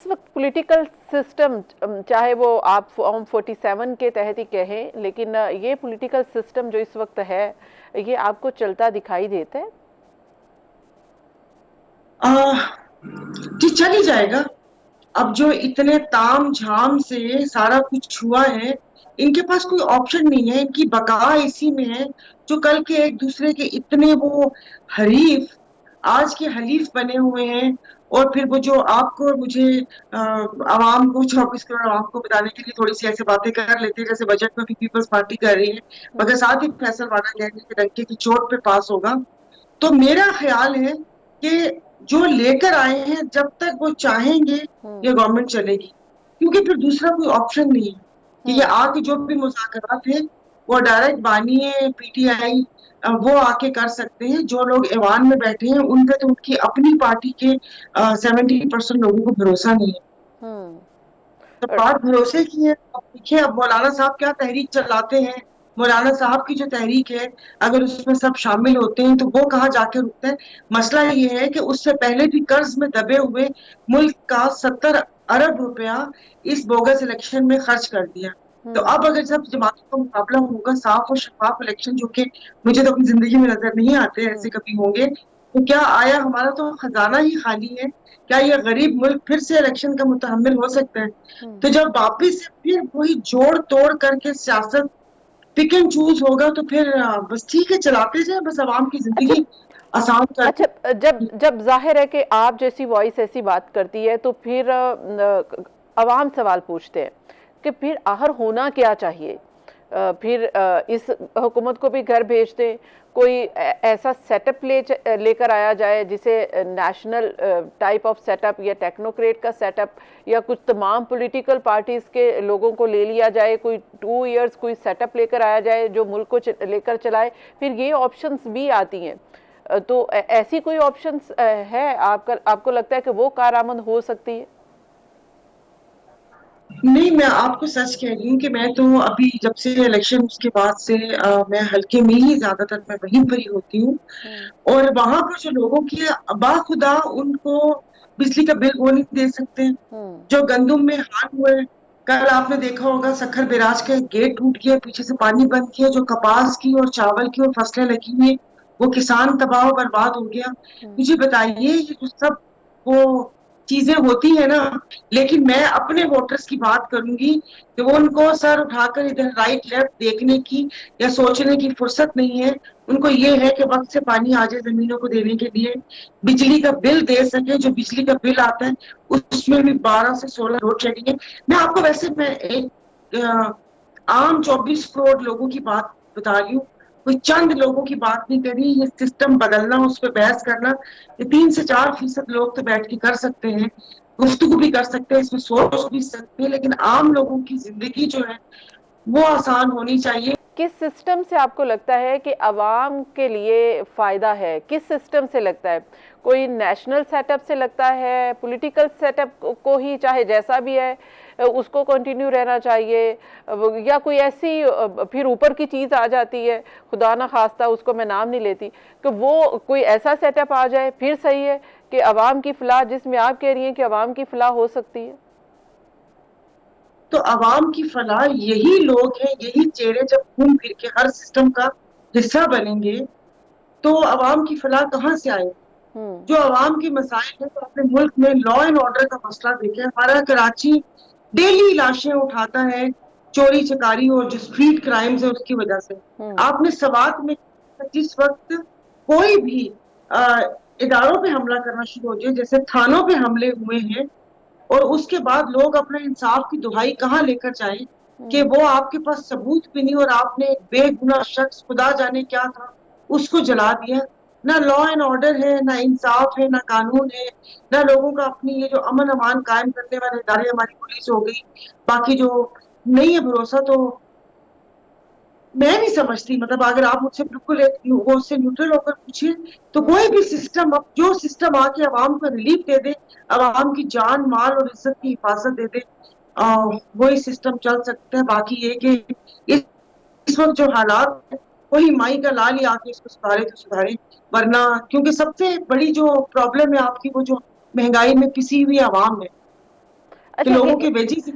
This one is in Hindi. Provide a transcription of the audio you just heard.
इस वक्त पॉलिटिकल सिस्टम, चाहे वो आप फॉर्म 47 के तहत ही कहें, लेकिन ये पॉलिटिकल सिस्टम जो इस वक्त है, ये आपको चलता दिखाई देता है? आह, जी चल ही जाएगा। अब जो इतने ताम झाम से सारा कुछ हुआ है, इनके पास कोई ऑप्शन नहीं है। इनकी बका इसी में है। जो कल के एक दूसरे के इतने वो हरीफ आज के हलीफ बने हुए हैं। और फिर वो जो आपको और मुझे आवाम को 24 करोड़ आवाम को बताने के लिए थोड़ी सी ऐसे बातें कर लेते हैं जैसे बजट में भी पीपल्स पार्टी कर रही है, मगर हम्म। साथ ही फैसल वादा कह रही है कि डंके की चोट पे पास होगा। तो मेरा ख्याल है कि जो लेकर आए हैं जब तक वो चाहेंगे हम्म। ये गवर्नमेंट चलेगी, क्योंकि फिर दूसरा कोई ऑप्शन नहीं है कि ये हम्म। आके जो भी मुज़ाकरात है वो डायरेक्ट बानिए पीटीआई वो आके कर सकते हैं। जो लोग ऐवान में बैठे हैं उन पे तो उनकी अपनी पार्टी के 70% लोगों को भरोसा नहीं है। हम्म। तो और- बात भरोसे की है। अब देखिए, अब मौलाना साहब क्या तहरीक चलाते हैं। मौलाना साहब की जो तहरीक है, अगर उसमें सब शामिल होते हैं तो वो कहाँ जाके रुकते हैं। मसला ये है कि उससे पहले भी कर्ज में दबे हुए मुल्क का 70 अरब रुपया इस बोगस इलेक्शन में खर्च कर दिया। तो हम्म। अब अगर सब जमातों का मुकाबला होगा साफ और शफाफ इलेक्शन, जो कि मुझे तो अपनी जिंदगी में नजर नहीं आते ऐसे हम्म। कभी होंगे, तो क्या आया हमारा तो खजाना ही खाली है। क्या ये गरीब मुल्क फिर से इलेक्शन का मुतहम्मिल हो सकता है? हम्म। तो जब वापिस से फिर वही जोड़ तोड़ करके सियासत पिक एंड चूज होगा तो फिर बस ठीक है, चलाते जाए, बस आवाम की अच्छा। जिंदगी आसान कर अच्छा, जब जब जाहिर है कि आप जैसी वॉइस ऐसी बात करती है, तो फिर अवाम सवाल पूछते हैं कि फिर आखिर होना क्या चाहिए। फिर इस हुकूमत को भी घर भेज दें, कोई ऐसा सेटअप लेकर आया जाए जिसे नेशनल टाइप ऑफ सेटअप या टेक्नोक्रेट का सेटअप, या कुछ तमाम पॉलिटिकल पार्टीज के लोगों को ले लिया जाए, कोई 2 इयर्स कोई सेटअप लेकर आया जाए जो मुल्क को लेकर चलाए। फिर ये ऑप्शंस भी आती हैं। तो ऐसी कोई ऑप्शंस है आपका, आपको लगता है कि वो कारआमद हो सकती है? नहीं, मैं आपको सच कह रही हूँ कि मैं तो अभी जब से इलेक्शन उसके बाद से मैं हल्के में ही ज्यादातर मैं वहीं पर ही होती हूँ। हम्म। और वहां पर जो लोगों की बाखुदा उनको बिजली का बिल वो नहीं दे सकते हैं। हम्म। जो गंदुम में हाल हुए, कल आपने देखा होगा सखर बैराज का गेट टूट गया, पीछे से पानी बंद किया, जो कपास की और चावल की और फसलें लगी हुई, वो किसान तबाह और बर्बाद हो गया। हम्म। मुझे बताइए, ये जो सब वो चीजें होती है ना, लेकिन मैं अपने वोटर्स की बात करूंगी कि वो उनको सर उठाकर इधर राइट लेफ्ट देखने की या सोचने की फुर्सत नहीं है। उनको ये है कि वक्त से पानी आ जाए जमीनों को देने के लिए, बिजली का बिल दे सके। जो बिजली का बिल आता है उसमें भी 12 से 16 लोड शेडिंग है। मैं आपको वैसे मैं एक आम 24 करोड़ लोगों की बात बता रही हूँ, कोई चंद लोगों की बात नहीं करी। ये सिस्टम बदलना, उस पर बहस करना, ये 3 से 4% लोग तो बैठ के कर सकते हैं, गुफ्तगू भी कर सकते हैं, इसमें सोच भी सकते हैं, लेकिन आम लोगों की जिंदगी जो है वो आसान होनी चाहिए। किस सिस्टम से आपको लगता है कि अवाम के लिए फ़ायदा है? किस सिस्टम से लगता है? कोई नेशनल सेटअप से लगता है, पॉलिटिकल सेटअप को ही चाहे जैसा भी है उसको कंटिन्यू रहना चाहिए, या कोई ऐसी फिर ऊपर की चीज़ आ जाती है, खुदा ना खास्ता उसको मैं नाम नहीं लेती, कि वो कोई ऐसा सेटअप आ जाए फिर सही है कि अवाम की फलाह, जिसमें आप कह रही हैं कि अवाम की फलाह हो सकती है? तो अवाम की फलाह यही लोग हैं, यही चेहरे जब घूम फिर के हर सिस्टम का हिस्सा बनेंगे तो अवाम की फलाह कहाँ से आए? हम्म। जो अवाम के मसाइल है, तो अपने मुल्क में लॉ एंड ऑर्डर का मसला देखें। हमारा कराची डेली लाशें उठाता है, चोरी चकारी और जो स्ट्रीट क्राइम्स है उसकी वजह से। हम्म। आपने सवात में जिस वक्त कोई भी अ, इदारों पे हमला करना शुरू हो जाए, जैसे थानों पे हमले हुए हैं, और उसके बाद लोग अपने इंसाफ की दुहाई कहाँ लेकर जाएं कि हम्म। वो आपके पास सबूत भी नहीं और आपने एक बेगुनाह शख्स, खुदा जाने क्या था, उसको जला दिया। ना लॉ एंड ऑर्डर है, ना इंसाफ है, ना कानून है, ना लोगों का अपनी ये जो अमन अमान कायम करने वाले इदारे, हमारी पुलिस हो गई, बाकी जो नहीं है भरोसा। तो मैं नहीं समझती, मतलब अगर आप मुझसे बिल्कुल एक वो उससे न्यूट्रल होकर पूछिए तो हम्म। कोई भी सिस्टम, अब जो सिस्टम आके आवाम को रिलीफ दे दे, आवाम की जान माल और इज्जत की हिफाजत दे दे, वही सिस्टम चल सकता है। बाकी ये कि इस वक्त जो हालात है, वही माई का लाल ही आके इसको सुधारे तो सुधारे, वरना क्योंकि सबसे बड़ी जो प्रॉब्लम है आपकी, वो जो महंगाई में पिसी हुई आवाम है। कि अच्छा लोगों एक के वेजेस